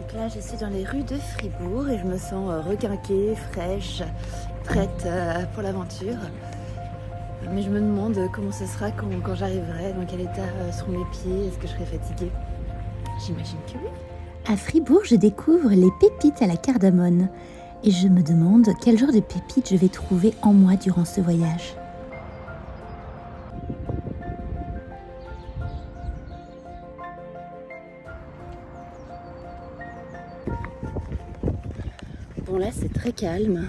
Donc là, je suis dans les rues de Fribourg et je me sens requinquée, fraîche, prête pour l'aventure. Mais je me demande comment ce sera quand j'arriverai, dans quel état seront mes pieds, est-ce que je serai fatiguée? J'imagine que oui. À Fribourg, je découvre les pépites à la cardamone et je me demande quel genre de pépites je vais trouver en moi durant ce voyage. Bon là, c'est très calme.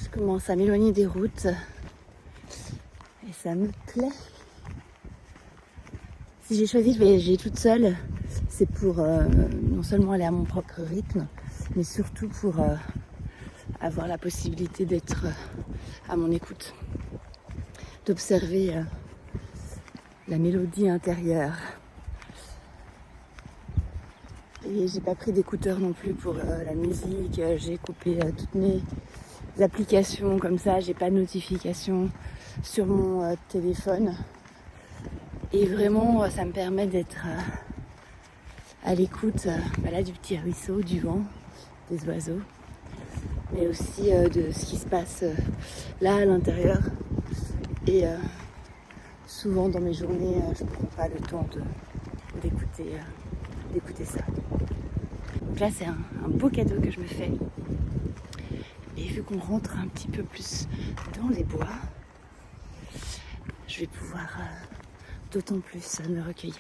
Je commence à m'éloigner des routes et ça me plaît. Si j'ai choisi de voyager toute seule, c'est pour non seulement aller à mon propre rythme, mais surtout pour avoir la possibilité d'être à mon écoute, d'observer la mélodie intérieure. Et j'ai pas pris d'écouteurs non plus pour la musique, j'ai coupé toutes mes applications comme ça, j'ai pas de notification sur mon téléphone. Et vraiment, ça me permet d'être à l'écoute là, du petit ruisseau, du vent, des oiseaux, mais aussi de ce qui se passe là à l'intérieur. Et souvent dans mes journées, je ne prends pas le temps d'écouter ça. Donc là, c'est un beau cadeau que je me fais. Et vu qu'on rentre un petit peu plus dans les bois, je vais pouvoir d'autant plus me recueillir.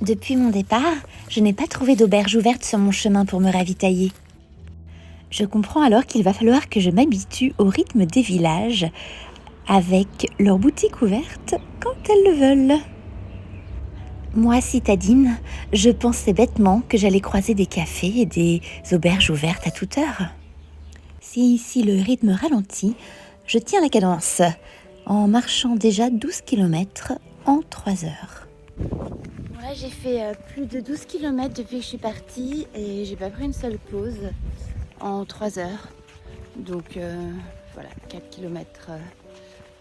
Depuis mon départ, je n'ai pas trouvé d'auberge ouverte sur mon chemin pour me ravitailler. Je comprends alors qu'il va falloir que je m'habitue au rythme des villages, avec leurs boutiques ouvertes quand elles le veulent. Moi, citadine, je pensais bêtement que j'allais croiser des cafés et des auberges ouvertes à toute heure. Si ici le rythme ralentit, je tiens la cadence, en marchant déjà 12 km en 3 heures. Là, j'ai fait plus de 12 km depuis que je suis partie et j'ai pas pris une seule pause en 3 heures. Donc voilà, 4 km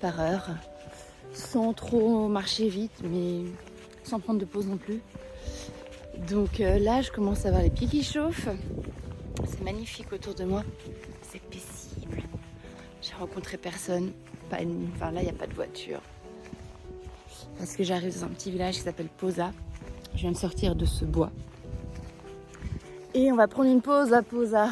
par heure, sans trop marcher vite, mais sans prendre de pause non plus. Donc là, je commence à avoir les pieds qui chauffent. C'est magnifique autour de moi, c'est paisible. J'ai rencontré personne, là, il n'y a pas de voiture. Parce que j'arrive dans un petit village qui s'appelle Posa. Je viens de sortir de ce bois. Et on va prendre une pause à Posa.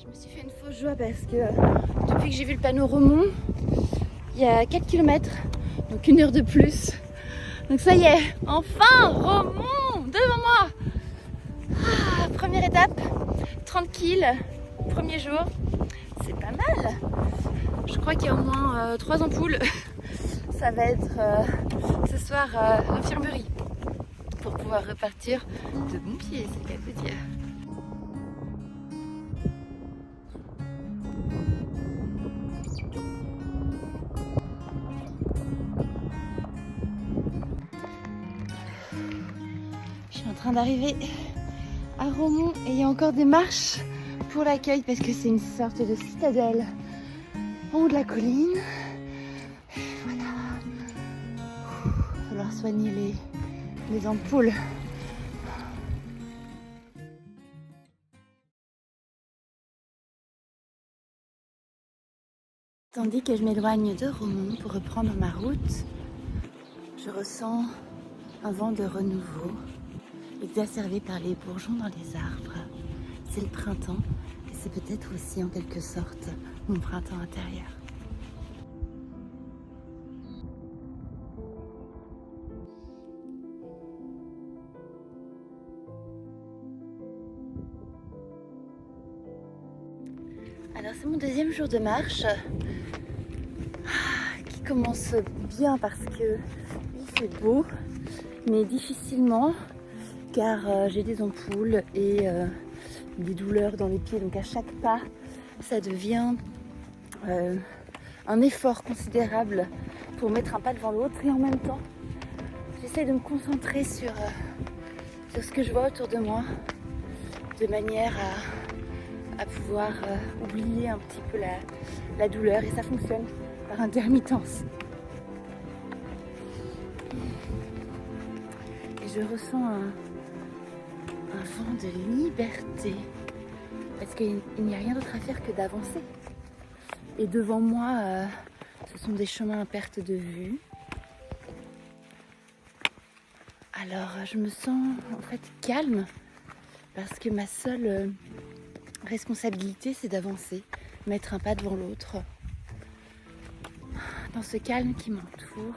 Je me suis fait une fausse joie parce que depuis que j'ai vu le panneau Romont, il y a 4 km, donc 1 heure de plus. Donc ça y est, enfin Romont devant moi. Première étape, 30 kills, premier jour, c'est pas mal. Je crois qu'il y a au moins 3 ampoules. Ça va être ce soir l'infirmerie pour pouvoir repartir de bon pied, c'est le cas de dire. Je suis en train d'arriver à Romont et il y a encore des marches pour l'accueil parce que c'est une sorte de citadelle en haut de la colline. Et voilà. Il va falloir soigner les ampoules. Tandis que je m'éloigne de Romont pour reprendre ma route, je ressens un vent de renouveau, exacerbé par les bourgeons dans les arbres. C'est le printemps et c'est peut-être aussi en quelque sorte mon printemps intérieur. Alors c'est mon deuxième jour de marche qui commence bien parce que il fait beau, mais difficilement car j'ai des ampoules et des douleurs dans les pieds, donc à chaque pas ça devient un effort considérable pour mettre un pas devant l'autre et en même temps j'essaie de me concentrer sur ce que je vois autour de moi de manière à pouvoir oublier un petit peu la douleur et ça fonctionne par intermittence. Et je ressens un vent de liberté parce qu'il n'y a rien d'autre à faire que d'avancer. Et devant moi, ce sont des chemins à perte de vue. Alors je me sens en fait calme parce que ma seule responsabilité c'est d'avancer, mettre un pas devant l'autre dans ce calme qui m'entoure.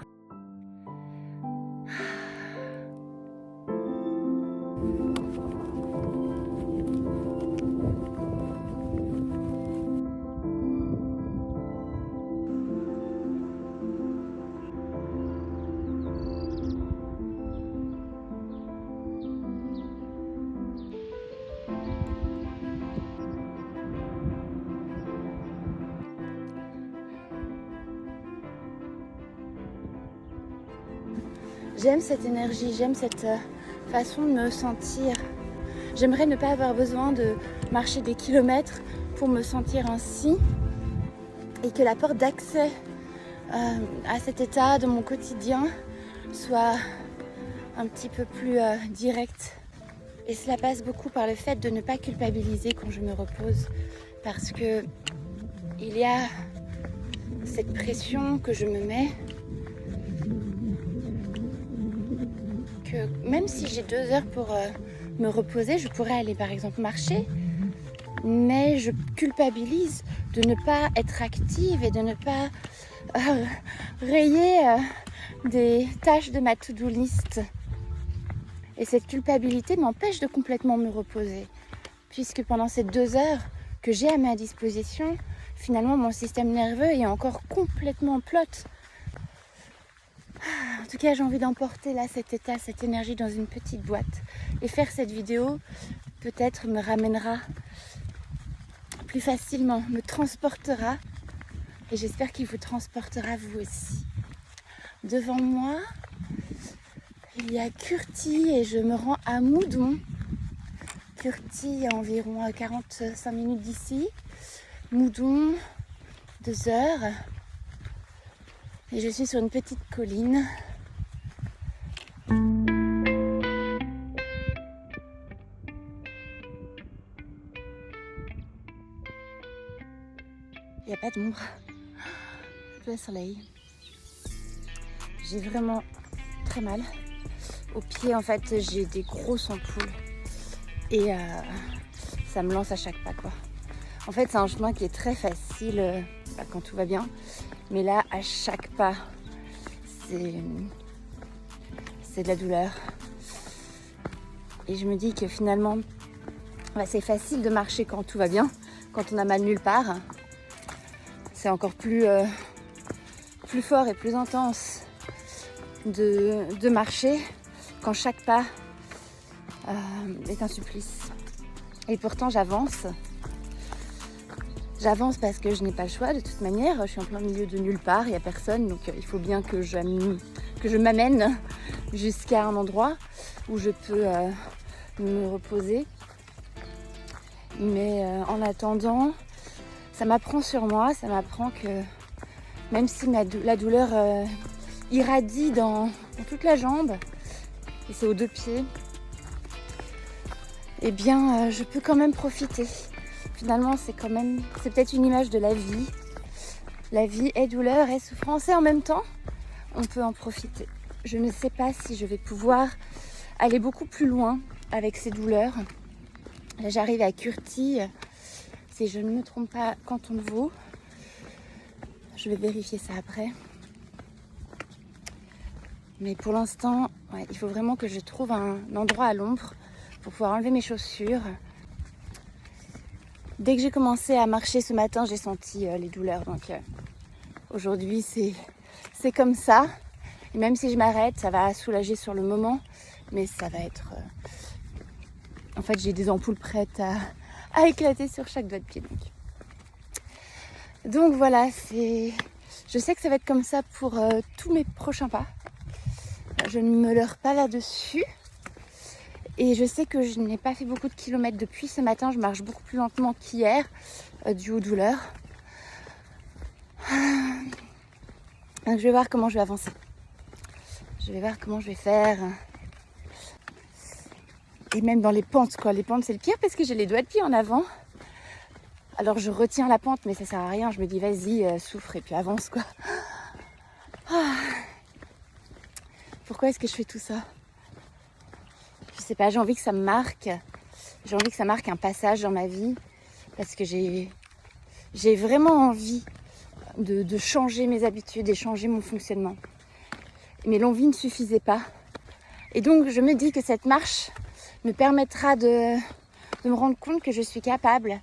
J'aime cette énergie, j'aime cette façon de me sentir. J'aimerais ne pas avoir besoin de marcher des kilomètres pour me sentir ainsi et que la porte d'accès à cet état de mon quotidien soit un petit peu plus directe. Et cela passe beaucoup par le fait de ne pas culpabiliser quand je me repose parce que il y a cette pression que je me mets que même si j'ai 2 heures pour me reposer, je pourrais aller par exemple marcher, mais je culpabilise de ne pas être active et de ne pas rayer des tâches de ma to-do list. Et cette culpabilité m'empêche de complètement me reposer, puisque pendant ces 2 heures que j'ai à ma disposition, finalement mon système nerveux est encore complètement plot. En tout cas, j'ai envie d'emporter là cet état, cette énergie dans une petite boîte. Et faire cette vidéo, peut-être me ramènera plus facilement, me transportera. Et j'espère qu'il vous transportera vous aussi. Devant moi, il y a Curti et je me rends à Moudon. Curti à environ 45 minutes d'ici. Moudon, 2 heures. Et je suis sur une petite colline. Il n'y a pas d'ombre. Le soleil. J'ai vraiment très mal. Au pied, en fait, j'ai des grosses ampoules. Et ça me lance à chaque pas, quoi. En fait, c'est un chemin qui est très facile quand tout va bien. Mais là, à chaque pas, c'est de la douleur. Et je me dis que finalement, c'est facile de marcher quand tout va bien. Quand on a mal nulle part, c'est encore plus fort et plus intense de marcher quand chaque pas est un supplice. Et pourtant, j'avance. J'avance parce que je n'ai pas le choix de toute manière. Je suis en plein milieu de nulle part, il n'y a personne. Donc il faut bien que je m'amène jusqu'à un endroit où je peux me reposer. Mais en attendant, ça m'apprend sur moi, ça m'apprend que même si la douleur irradie dans toute la jambe, et c'est aux 2 pieds, eh bien je peux quand même profiter. Finalement, c'est peut-être une image de la vie. La vie est douleur et souffrance et en même temps, on peut en profiter. Je ne sais pas si je vais pouvoir aller beaucoup plus loin avec ces douleurs. Là, j'arrive à Kurti, si je ne me trompe pas, canton de Vaud. Je vais vérifier ça après. Mais pour l'instant, ouais, il faut vraiment que je trouve un endroit à l'ombre pour pouvoir enlever mes chaussures. Dès que j'ai commencé à marcher ce matin, j'ai senti les douleurs. Donc aujourd'hui, c'est comme ça. Et même si je m'arrête, ça va soulager sur le moment. Mais ça va être... En fait, j'ai des ampoules prêtes à éclater sur chaque doigt de pied. Donc voilà, je sais que ça va être comme ça pour tous mes prochains pas. Je ne me leurre pas là-dessus. Et je sais que je n'ai pas fait beaucoup de kilomètres depuis ce matin. Je marche beaucoup plus lentement qu'hier, dû aux douleurs. Donc je vais voir comment je vais avancer. Je vais voir comment je vais faire. Et même dans les pentes, quoi. Les pentes, c'est le pire parce que j'ai les doigts de pied en avant. Alors je retiens la pente, mais ça sert à rien. Je me dis, vas-y, souffre et puis avance, quoi. Ah. Pourquoi est-ce que je fais tout ça? Je sais pas, j'ai envie que ça me marque. J'ai envie que ça marque un passage dans ma vie. Parce que j'ai vraiment envie de changer mes habitudes et changer mon fonctionnement. Mais l'envie ne suffisait pas. Et donc je me dis que cette marche me permettra de me rendre compte que je suis capable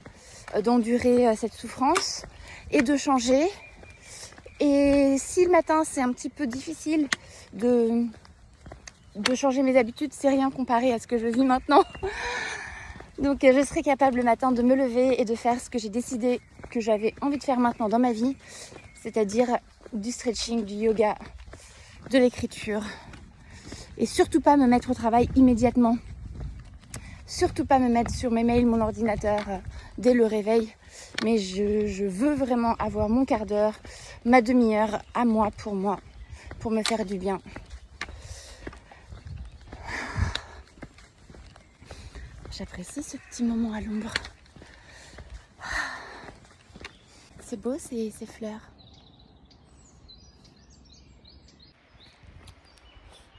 d'endurer cette souffrance et de changer. Et si le matin c'est un petit peu difficile de changer mes habitudes, c'est rien comparé à ce que je vis maintenant. Donc je serai capable le matin de me lever et de faire ce que j'ai décidé que j'avais envie de faire maintenant dans ma vie, c'est-à-dire du stretching, du yoga, de l'écriture. Et surtout pas me mettre au travail immédiatement. Surtout pas me mettre sur mes mails, mon ordinateur dès le réveil. Mais je veux vraiment avoir mon quart d'heure, ma demi-heure à moi, pour me faire du bien. J'apprécie ce petit moment à l'ombre. C'est beau ces fleurs.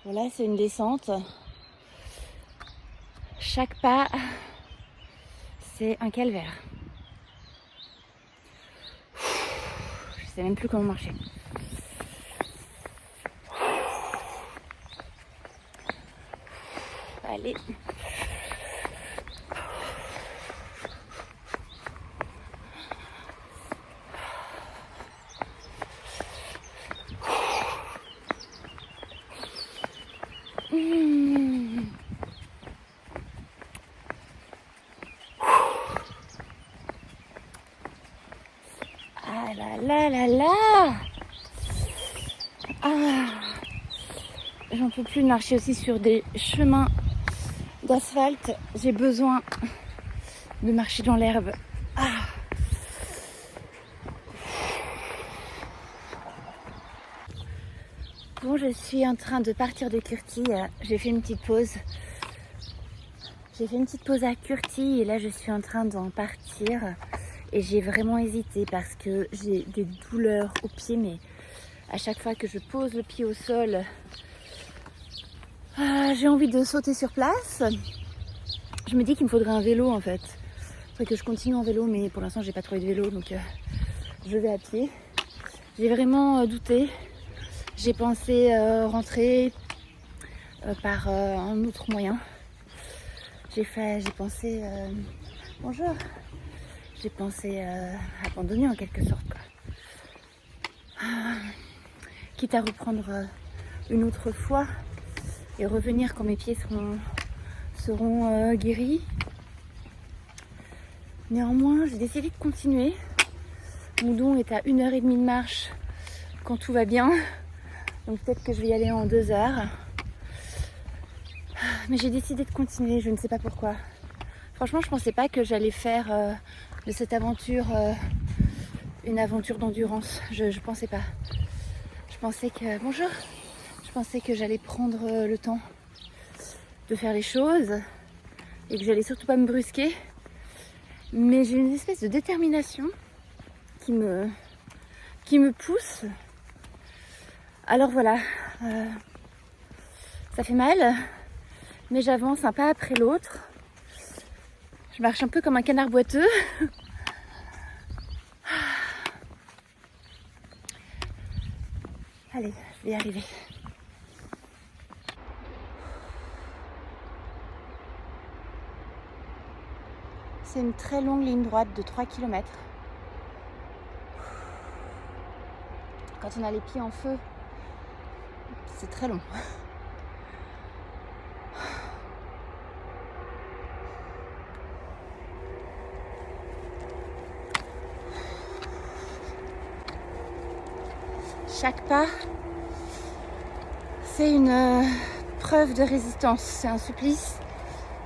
Voilà, c'est une descente. Chaque pas, c'est un calvaire. Je sais même plus comment marcher. Allez. Ah là là là là. Ah. J'en peux plus de marcher aussi sur des chemins d'asphalte. J'ai besoin de marcher dans l'herbe. Ah. Bon, je suis en train de partir de Kurti. J'ai fait une petite pause. J'ai fait une petite pause à Kurti et là je suis en train d'en partir. Et j'ai vraiment hésité parce que j'ai des douleurs aux pieds, mais à chaque fois que je pose le pied au sol, j'ai envie de sauter sur place. Je me dis qu'il me faudrait un vélo en fait. Il faudrait que je continue en vélo, mais pour l'instant j'ai pas trouvé de vélo, donc je vais à pied. J'ai vraiment douté. J'ai pensé rentrer par un autre moyen. J'ai pensé... bonjour. J'ai pensé abandonner en quelque sorte, quoi. Quitte à reprendre une autre fois et revenir quand mes pieds seront guéris. Néanmoins, j'ai décidé de continuer. Mon don est à 1h30 de marche quand tout va bien. Donc peut-être que je vais y aller en 2 heures. Mais j'ai décidé de continuer, je ne sais pas pourquoi. Franchement, je pensais pas que j'allais faire de cette aventure une aventure d'endurance. Je pensais pas. Je pensais que... Bonjour. Je pensais que j'allais prendre le temps de faire les choses et que j'allais surtout pas me brusquer. Mais j'ai une espèce de détermination qui me qui me pousse. Alors voilà, ça fait mal, mais j'avance un pas après l'autre. Je marche un peu comme un canard boiteux. Allez, je vais y arriver. C'est une très longue ligne droite de 3 km. Quand on a les pieds en feu, c'est très long. Chaque pas, c'est une preuve de résistance, c'est un supplice.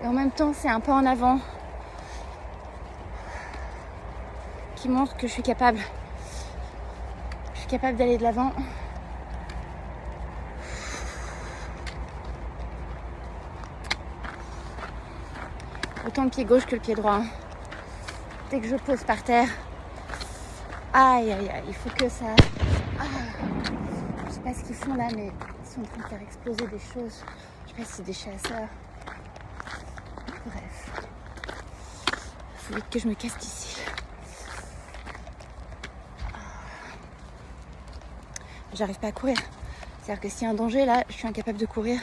Et en même temps, c'est un pas en avant qui montre que je suis capable. Je suis capable d'aller de l'avant. Autant le pied gauche que le pied droit. Dès que je pose par terre, aïe aïe aïe, il faut que ça... Je sais pas ce qu'ils font là, mais ils sont en train de faire exploser des choses. Je sais pas si c'est des chasseurs. Bref. Il faut vite que je me casse d'ici. J'arrive pas à courir. C'est-à-dire que s'il y a un danger là, je suis incapable de courir.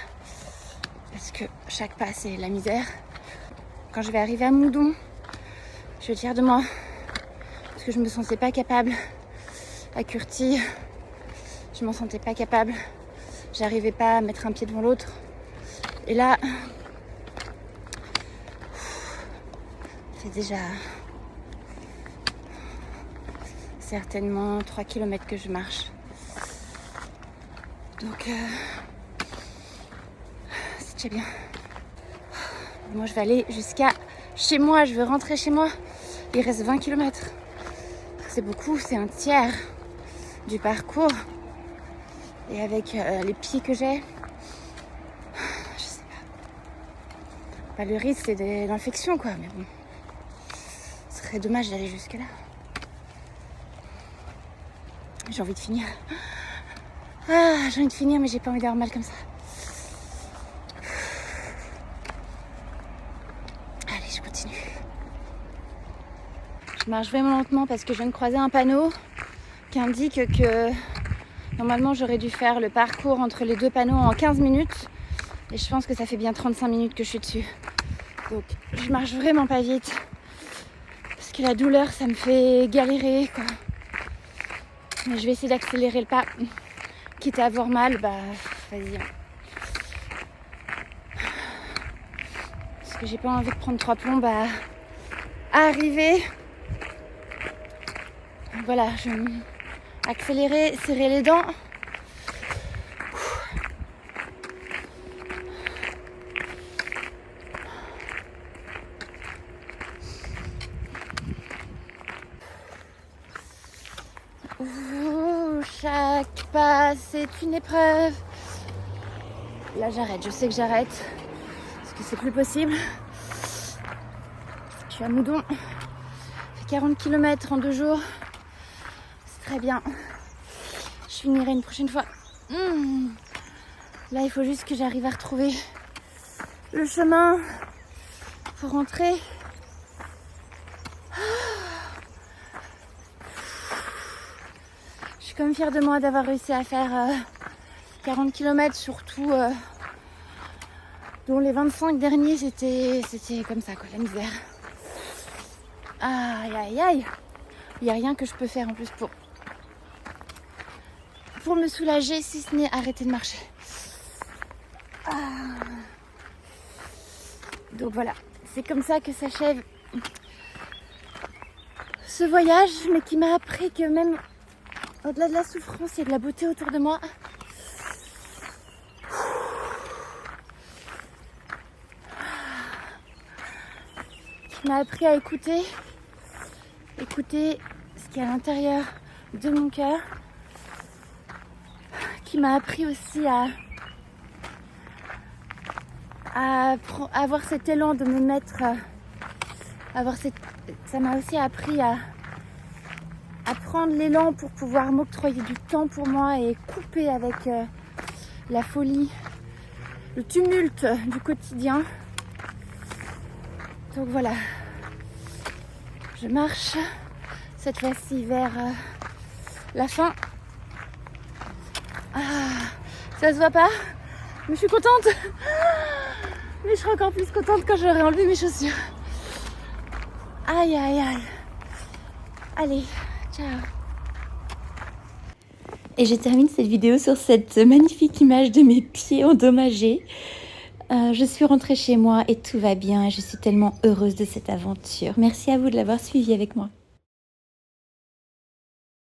Parce que chaque pas, c'est la misère. Quand je vais arriver à Moudon, je suis fière de moi. Parce que je me sentais pas capable. À Curti, je m'en sentais pas capable. J'arrivais pas à mettre un pied devant l'autre. Et là, c'est déjà certainement 3 km que je marche. Donc, c'est déjà bien. Moi, je vais aller jusqu'à chez moi. Je veux rentrer chez moi. Il reste 20 km. C'est beaucoup, c'est un tiers du parcours. Et avec les pieds que j'ai, je sais pas. Le risque, c'est des infections, quoi. Mais bon, ce serait dommage d'aller jusque là. J'ai envie de finir. J'ai envie de finir, mais j'ai pas envie d'avoir mal comme ça. Allez, je continue. Je marche vraiment lentement parce que je viens de croiser un panneau qui indique que normalement j'aurais dû faire le parcours entre les deux panneaux en 15 minutes. Et je pense que ça fait bien 35 minutes que je suis dessus. Donc je marche vraiment pas vite. Parce que la douleur, ça me fait galérer, quoi. Mais je vais essayer d'accélérer le pas. Quitte à avoir mal, bah vas-y. Parce que j'ai pas envie de prendre 3 plombes à arriver. Voilà, je vais accélérer, serrer les dents. Chaque pas, c'est une épreuve. Là, j'arrête. Je sais que j'arrête. Parce que c'est plus possible. Je suis à Moudon. Je fais 40 km en 2 jours. C'est très bien. Je finirai une prochaine fois. Là, il faut juste que j'arrive à retrouver le chemin pour rentrer. Je suis quand même fière de moi d'avoir réussi à faire 40 km, surtout dont les 25 derniers c'était comme ça, quoi, la misère. Aïe aïe aïe. Il n'y a rien que je peux faire en plus pour me soulager, si ce n'est arrêter de marcher. Donc voilà, c'est comme ça que s'achève ce voyage, mais qui m'a appris que même au-delà de la souffrance, il y a de la beauté autour de moi. Qui m'a appris à écouter ce qui est à l'intérieur de mon cœur. Qui m'a appris aussi à avoir cet élan de me mettre... Ça m'a aussi appris à à prendre l'élan pour pouvoir m'octroyer du temps pour moi et couper avec la folie, le tumulte du quotidien. Donc voilà, je marche cette fois-ci vers la fin. Ah, ça se voit pas, mais je suis contente. Mais je serai encore plus contente quand j'aurai enlevé mes chaussures. Aïe aïe aïe. Allez, ciao. Et je termine cette vidéo sur cette magnifique image de mes pieds endommagés. Je suis rentrée chez moi et tout va bien. Je suis tellement heureuse de cette aventure. Merci à vous de l'avoir suivi avec moi.